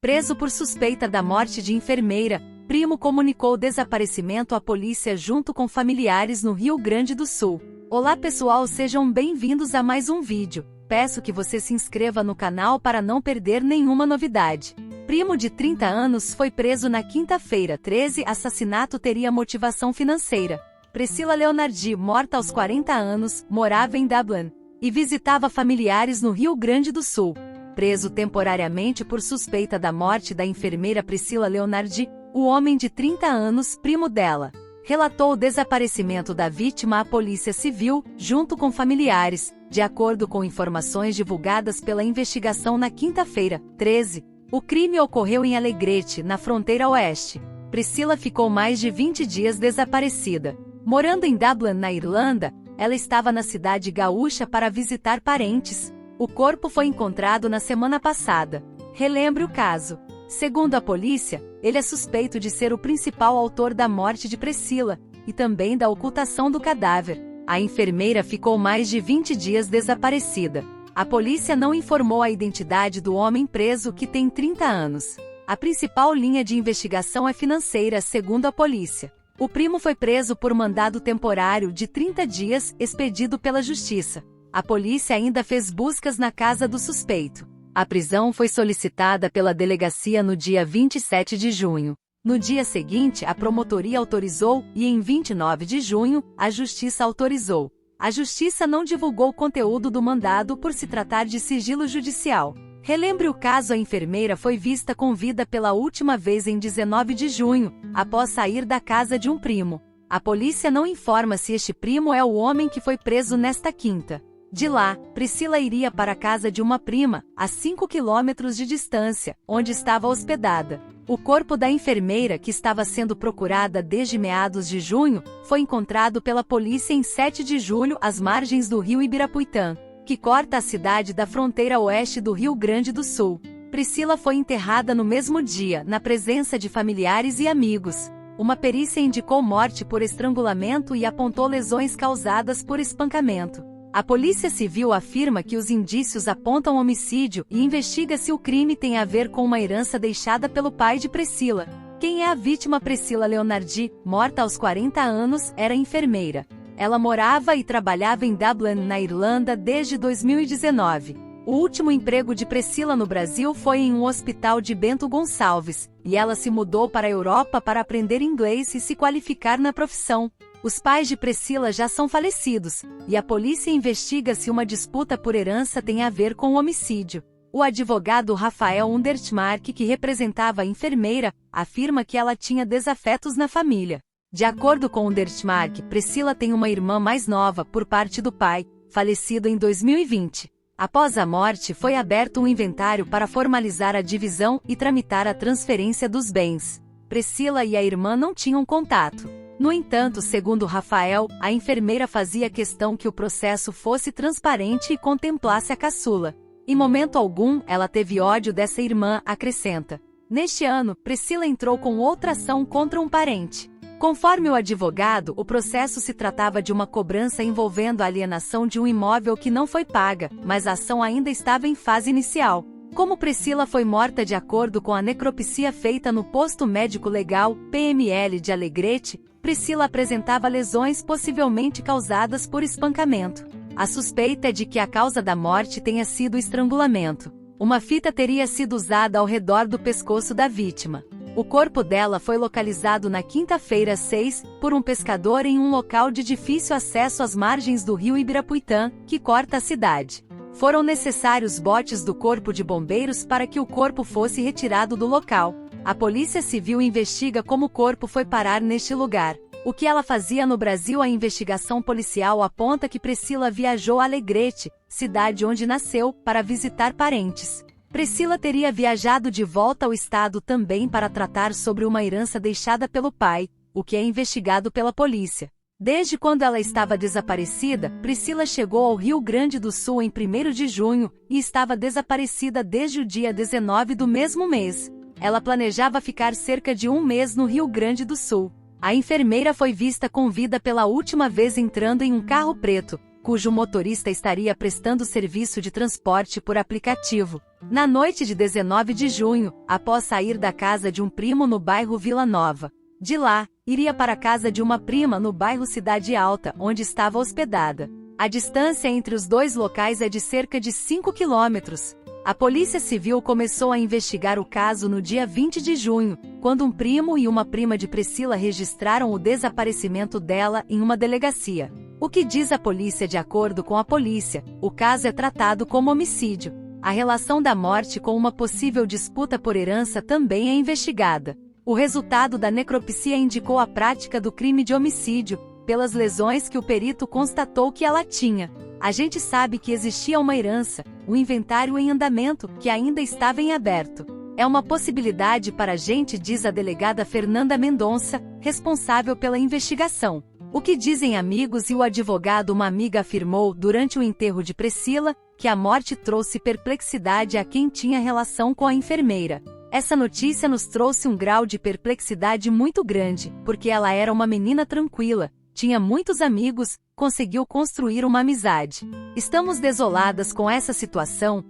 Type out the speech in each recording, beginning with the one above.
Preso por suspeita da morte de enfermeira, primo comunicou o desaparecimento à polícia junto com familiares no Rio Grande do Sul. Olá pessoal, sejam bem-vindos a mais um vídeo. Peço que você se inscreva no canal para não perder nenhuma novidade. Primo de 30 anos foi preso na quinta-feira 13. Assassinato teria motivação financeira. Priscila Leonardi, morta aos 40 anos, morava em Dublin e visitava familiares no Rio Grande do Sul. Preso temporariamente por suspeita da morte da enfermeira Priscila Leonardi, o homem de 30 anos, primo dela, relatou o desaparecimento da vítima à Polícia Civil, junto com familiares, de acordo com informações divulgadas pela investigação na quinta-feira, 13. O crime ocorreu em Alegrete, na fronteira oeste. Priscila ficou mais de 20 dias desaparecida. Morando em Dublin, na Irlanda, ela estava na cidade gaúcha para visitar parentes. O corpo foi encontrado na semana passada. Relembre o caso. Segundo a polícia, ele é suspeito de ser o principal autor da morte de Priscila, e também da ocultação do cadáver. A enfermeira ficou mais de 20 dias desaparecida. A polícia não informou a identidade do homem preso, que tem 30 anos. A principal linha de investigação é financeira, segundo a polícia. O primo foi preso por mandado temporário de 30 dias, expedido pela Justiça. A polícia ainda fez buscas na casa do suspeito. A prisão foi solicitada pela delegacia no dia 27 de junho. No dia seguinte, a promotoria autorizou e, em 29 de junho, a Justiça autorizou. A Justiça não divulgou o conteúdo do mandado por se tratar de sigilo judicial. Relembre o caso: a enfermeira foi vista com vida pela última vez em 19 de junho, após sair da casa de um primo. A polícia não informa se este primo é o homem que foi preso nesta quinta. De lá, Priscila iria para a casa de uma prima, a 5 quilômetros de distância, onde estava hospedada. O corpo da enfermeira, que estava sendo procurada desde meados de junho, foi encontrado pela polícia em 7 de julho às margens do rio Ibirapuitã, que corta a cidade da fronteira oeste do Rio Grande do Sul. Priscila foi enterrada no mesmo dia, na presença de familiares e amigos. Uma perícia indicou morte por estrangulamento e apontou lesões causadas por espancamento. A Polícia Civil afirma que os indícios apontam homicídio e investiga se o crime tem a ver com uma herança deixada pelo pai de Priscila. Quem é a vítima? Priscila Leonardi, morta aos 40 anos, era enfermeira. Ela morava e trabalhava em Dublin, na Irlanda, desde 2019. O último emprego de Priscila no Brasil foi em um hospital de Bento Gonçalves, e ela se mudou para a Europa para aprender inglês e se qualificar na profissão. Os pais de Priscila já são falecidos, e a polícia investiga se uma disputa por herança tem a ver com o homicídio. O advogado Rafael Undertmark, que representava a enfermeira, afirma que ela tinha desafetos na família. De acordo com Undertmark, Priscila tem uma irmã mais nova, por parte do pai, falecido em 2020. Após a morte, foi aberto um inventário para formalizar a divisão e tramitar a transferência dos bens. Priscila e a irmã não tinham contato. No entanto, segundo Rafael, a enfermeira fazia questão que o processo fosse transparente e contemplasse a caçula. Em momento algum, ela teve ódio dessa irmã, acrescenta. Neste ano, Priscila entrou com outra ação contra um parente. Conforme o advogado, o processo se tratava de uma cobrança envolvendo a alienação de um imóvel que não foi paga, mas a ação ainda estava em fase inicial. Como Priscila foi morta de acordo com a necropsia feita no Posto Médico Legal, PML de Alegrete, Priscila apresentava lesões possivelmente causadas por espancamento. A suspeita é de que a causa da morte tenha sido estrangulamento. Uma fita teria sido usada ao redor do pescoço da vítima. O corpo dela foi localizado na quinta-feira 6, por um pescador em um local de difícil acesso às margens do rio Ibirapuitã, que corta a cidade. Foram necessários botes do Corpo de Bombeiros para que o corpo fosse retirado do local. A Polícia Civil investiga como o corpo foi parar neste lugar. O que ela fazia no Brasil? A investigação policial aponta que Priscila viajou a Alegrete, cidade onde nasceu, para visitar parentes. Priscila teria viajado de volta ao estado também para tratar sobre uma herança deixada pelo pai, o que é investigado pela polícia. Desde quando ela estava desaparecida, Priscila chegou ao Rio Grande do Sul em 1º de junho, e estava desaparecida desde o dia 19 do mesmo mês. Ela planejava ficar cerca de um mês no Rio Grande do Sul. A enfermeira foi vista com vida pela última vez entrando em um carro preto, cujo motorista estaria prestando serviço de transporte por aplicativo. Na noite de 19 de junho, após sair da casa de um primo no bairro Vila Nova, de lá, iria para a casa de uma prima no bairro Cidade Alta, onde estava hospedada. A distância entre os dois locais é de cerca de 5 quilômetros. A Polícia Civil começou a investigar o caso no dia 20 de junho, quando um primo e uma prima de Priscila registraram o desaparecimento dela em uma delegacia. O que diz a polícia? De acordo com a polícia, o caso é tratado como homicídio. A relação da morte com uma possível disputa por herança também é investigada. O resultado da necropsia indicou a prática do crime de homicídio, pelas lesões que o perito constatou que ela tinha. A gente sabe que existia uma herança, um inventário em andamento, que ainda estava em aberto. É uma possibilidade para a gente, diz a delegada Fernanda Mendonça, responsável pela investigação. O que dizem amigos e o advogado? Uma amiga afirmou, durante o enterro de Priscila, que a morte trouxe perplexidade a quem tinha relação com a enfermeira. Essa notícia nos trouxe um grau de perplexidade muito grande, porque ela era uma menina tranquila, tinha muitos amigos, conseguiu construir uma amizade. Estamos desoladas com essa situação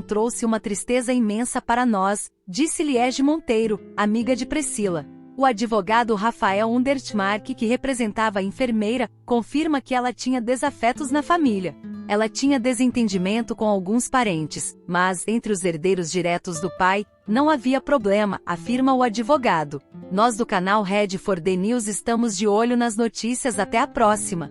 trouxe uma tristeza imensa para nós, disse Liege Monteiro, amiga de Priscila. O advogado Rafael Undertmark, que representava a enfermeira, confirma que ela tinha desafetos na família. Ela tinha desentendimento com alguns parentes, mas, entre os herdeiros diretos do pai, não havia problema, afirma o advogado. Nós do canal Red for the News estamos de olho nas notícias. Até a próxima!